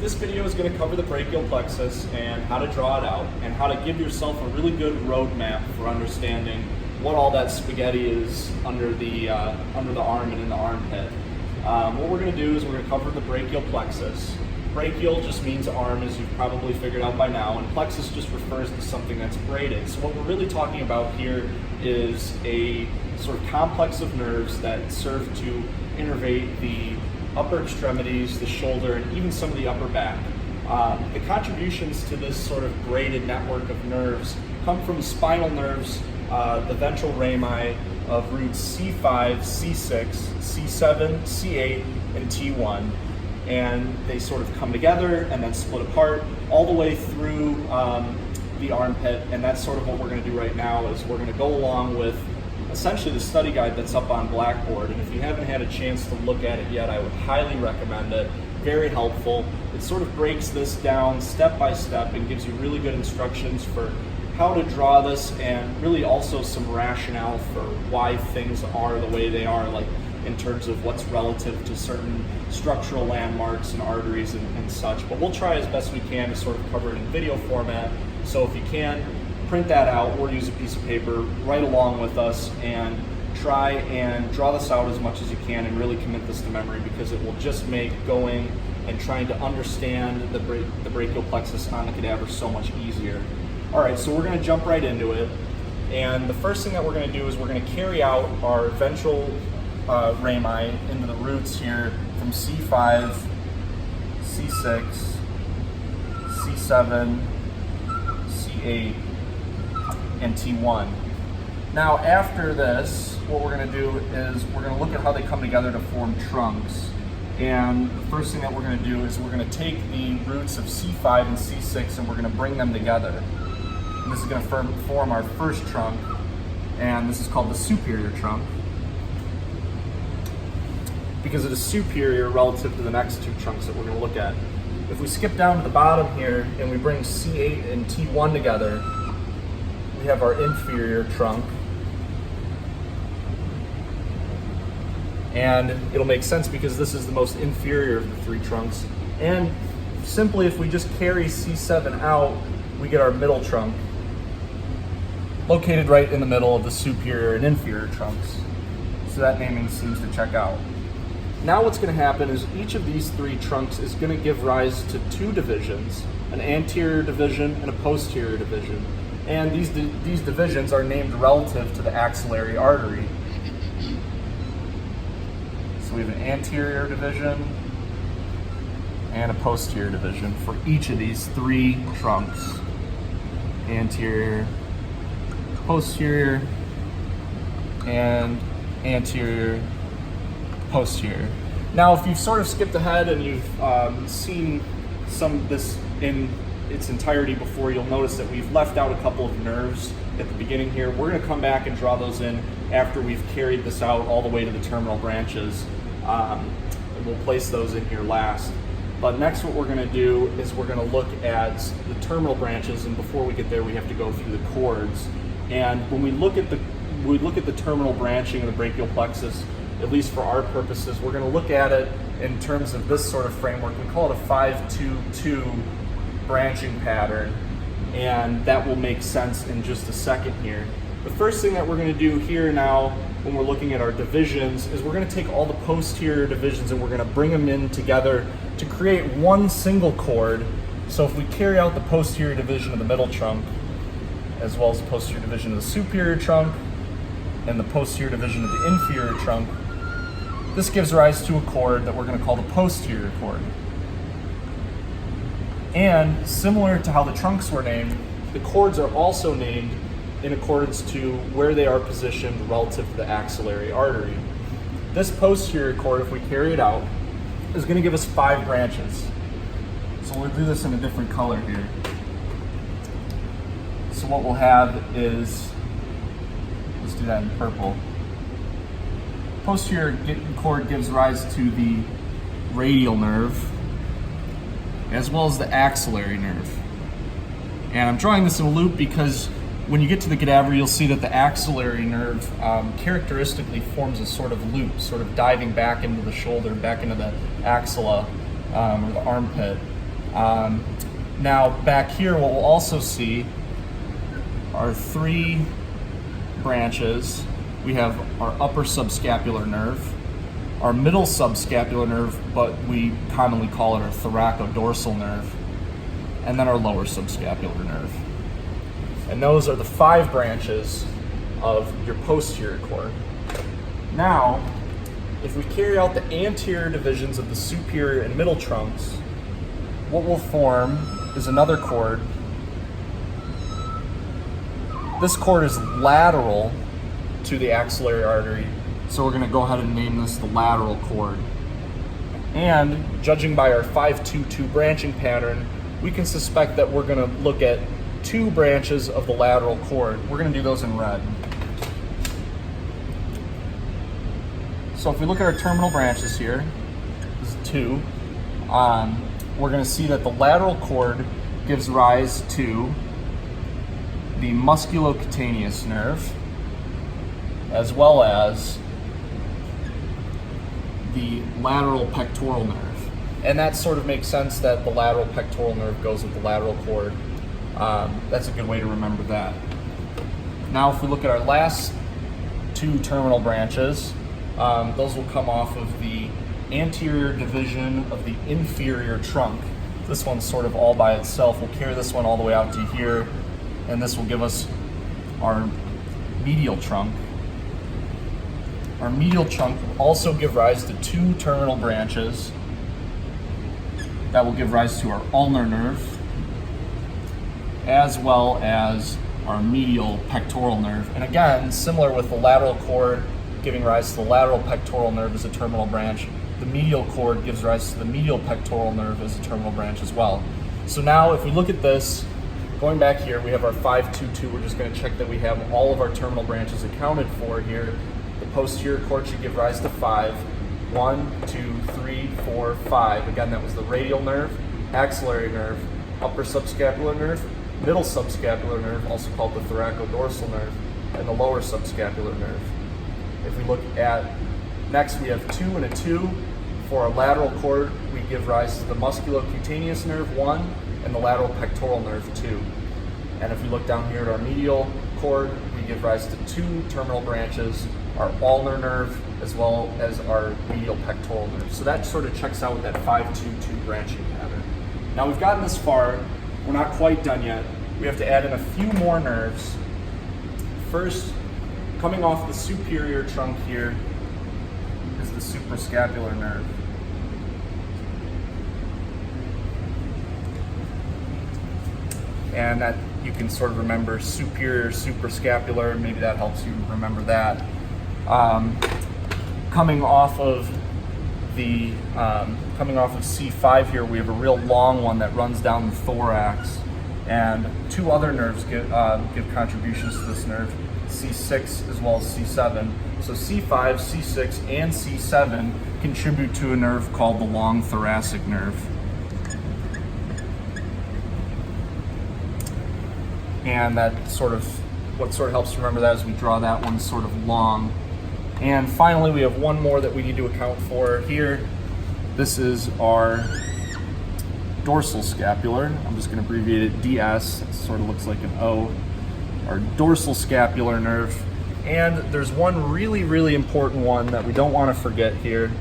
This video is going to cover the brachial plexus and how to draw it out and how to give yourself a really good roadmap for understanding what all that spaghetti is under the arm and in the armpit. What we're going to do is we're going to cover the brachial plexus. Brachial just means arm, as you've probably figured out by now, and plexus just refers to something that's braided. So what we're really talking about here is a sort of complex of nerves that serve to innervate the upper extremities, the shoulder, and even some of the upper back. The contributions to this sort of braided network of nerves come from spinal nerves, the ventral rami of roots C5, C6, C7, C8, and T1. And they sort of come together and then split apart all the way through the armpit. And that's sort of what we're going to do right now, is we're going to go along with essentially the study guide that's up on Blackboard. And if you haven't had a chance to look at it yet, I would highly recommend it. Very helpful. It sort of breaks this down step by step and gives you really good instructions for how to draw this, and really also some rationale for why things are the way they are, like in terms of what's relative to certain structural landmarks and arteries and such. But we'll try as best we can to sort of cover it in video format. So if you can, print that out or use a piece of paper right along with us and try and draw this out as much as you can and really commit this to memory, because it will just make going and trying to understand the brachial plexus on the cadaver so much easier. All right, so we're going to jump right into it. And the first thing that we're going to do is we're going to carry out our ventral rami into the roots here from C5, C6, C7, C8, and T1. Now after this, what we're going to do is we're going to look at how they come together to form trunks. And the first thing that we're going to do is we're going to take the roots of C5 and C6 and we're going to bring them together. And this is going to form our first trunk, and this is called the superior trunk, because it is superior relative to the next two trunks that we're going to look at. If we skip down to the bottom here and we bring C8 and T1 together, we have our inferior trunk. And it'll make sense because this is the most inferior of the three trunks. And simply, if we just carry C7 out, we get our middle trunk, located right in the middle of the superior and inferior trunks. So that naming seems to check out. Now what's going to happen is each of these three trunks is going to give rise to two divisions, an anterior division and a posterior division. And these divisions are named relative to the axillary artery. So we have an anterior division and a posterior division for each of these three trunks. Anterior, posterior, and anterior, posterior. Now, if you've sort of skipped ahead and you've seen some of this in its entirety before, you'll notice that we've left out a couple of nerves at the beginning here. We're going to come back and draw those in after we've carried this out all the way to the terminal branches. And we'll place those in here last. But next what we're going to do is we're going to look at the terminal branches, and before we get there we have to go through the cords. And when we look at the terminal branching of the brachial plexus, at least for our purposes, we're going to look at it in terms of this sort of framework. We call it a 5-2-2 branching pattern, and that will make sense in just a second here. The first thing that we're going to do here now when we're looking at our divisions is we're going to take all the posterior divisions and we're going to bring them in together to create one single cord. So if we carry out the posterior division of the middle trunk, as well as the posterior division of the superior trunk and the posterior division of the inferior trunk, this gives rise to a cord that we're going to call the posterior cord. And similar to how the trunks were named, the cords are also named in accordance to where they are positioned relative to the axillary artery. This posterior cord, if we carry it out, is going to give us 5 branches. So we'll do this in a different color here. So what we'll have is, let's do that in purple. Posterior cord gives rise to the radial nerve, as well as the axillary nerve. And I'm drawing this in a loop because when you get to the cadaver, you'll see that the axillary nerve characteristically forms a sort of loop, sort of diving back into the shoulder, back into the axilla or the armpit. Now back here, what we'll also see are 3 branches. We have our upper subscapular nerve, our middle subscapular nerve, but we commonly call it our thoracodorsal nerve, and then our lower subscapular nerve. And those are the 5 branches of your posterior cord. Now, if we carry out the anterior divisions of the superior and middle trunks, what will form is another cord. This cord is lateral to the axillary artery, so we're going to go ahead and name this the lateral cord. And judging by our 5-2-2 branching pattern, we can suspect that we're going to look at 2 branches of the lateral cord. We're going to do those in red. So if we look at our terminal branches here, this is 2, we're going to see that the lateral cord gives rise to the musculocutaneous nerve, as well as the lateral pectoral nerve. And that sort of makes sense that the lateral pectoral nerve goes with the lateral cord. That's a good way to remember that. Now if we look at our last 2 terminal branches, those will come off of the anterior division of the inferior trunk. This one's sort of all by itself. We'll carry this one all the way out to here, and this will give us our medial trunk. Our medial trunk will also give rise to 2 terminal branches that will give rise to our ulnar nerve, as well as our medial pectoral nerve. And again, similar with the lateral cord giving rise to the lateral pectoral nerve as a terminal branch, the medial cord gives rise to the medial pectoral nerve as a terminal branch as well. So now if we look at this, going back here, we have our 5-2-2. We're just going to check that we have all of our terminal branches accounted for here. The posterior cord should give rise to 5. 1, 2, 3, 4, 5. Again, that was the radial nerve, axillary nerve, upper subscapular nerve, middle subscapular nerve, also called the thoracodorsal nerve, and the lower subscapular nerve. If we look at, next we have 2 and a 2. For our lateral cord, we give rise to the musculocutaneous nerve, 1, and the lateral pectoral nerve, 2. And if we look down here at our medial cord, we give rise to 2 terminal branches, our ulnar nerve, as well as our medial pectoral nerve. So that sort of checks out with that 5-2-2 branching pattern. Now we've gotten this far, we're not quite done yet. We have to add in a few more nerves. First, coming off the superior trunk here is the suprascapular nerve. And that you can sort of remember superior, suprascapular, maybe that helps you remember that. Coming off of C5 here, we have a real long one that runs down the thorax, and 2 other nerves give contributions to this nerve, C6 as well as C7. So C5, C6, and C7 contribute to a nerve called the long thoracic nerve. And that what helps you remember that is we draw that one sort of long. And finally, we have one more that we need to account for here. This is our dorsal scapular. I'm just going to abbreviate it DS. It sort of looks like an O. Our dorsal scapular nerve. And there's one really, really important one that we don't want to forget here.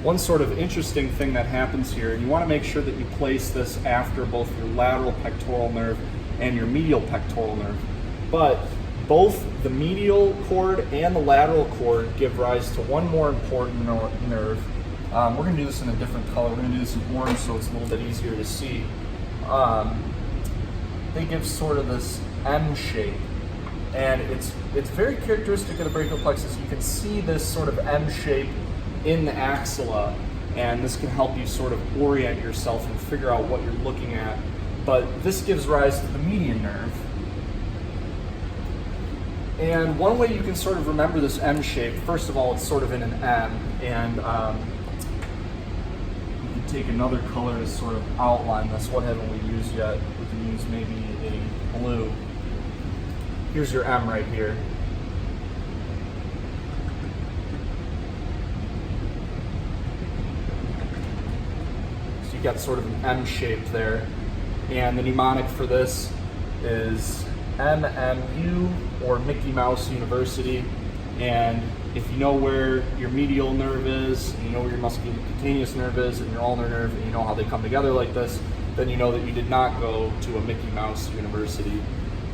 One sort of interesting thing that happens here, and you want to make sure that you place this after both your lateral pectoral nerve and your medial pectoral nerve. But both the medial cord and the lateral cord give rise to one more important nerve. We're going to do this in a different color. We're going to do this in orange so it's a little bit easier to see. They give sort of this M shape, and it's very characteristic of the brachial plexus. You can see this sort of M shape in the axilla, and this can help you sort of orient yourself and figure out what you're looking at. But this gives rise to the median nerve. And one way you can sort of remember this M shape, first of all, it's sort of in an M, and you can take another color to sort of outline this. What haven't we used yet? We can use maybe a blue. Here's your M right here. So you've got sort of an M shape there. And the mnemonic for this is MMU, or Mickey Mouse University. And if you know where your medial nerve is, and you know where your musculocutaneous nerve is, and your ulnar nerve, and you know how they come together like this, then you know that you did not go to a Mickey Mouse University.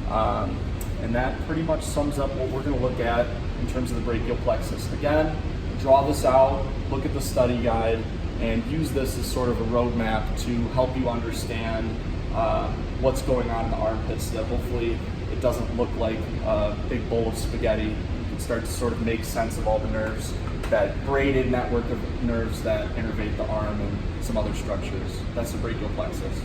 And that pretty much sums up what we're going to look at in terms of the brachial plexus. Again, draw this out, look at the study guide, and use this as sort of a roadmap to help you understand what's going on in the armpits, so that hopefully it doesn't look like a big bowl of spaghetti. You can start to sort of make sense of all the nerves, that braided network of nerves that innervate the arm and some other structures. That's the brachial plexus.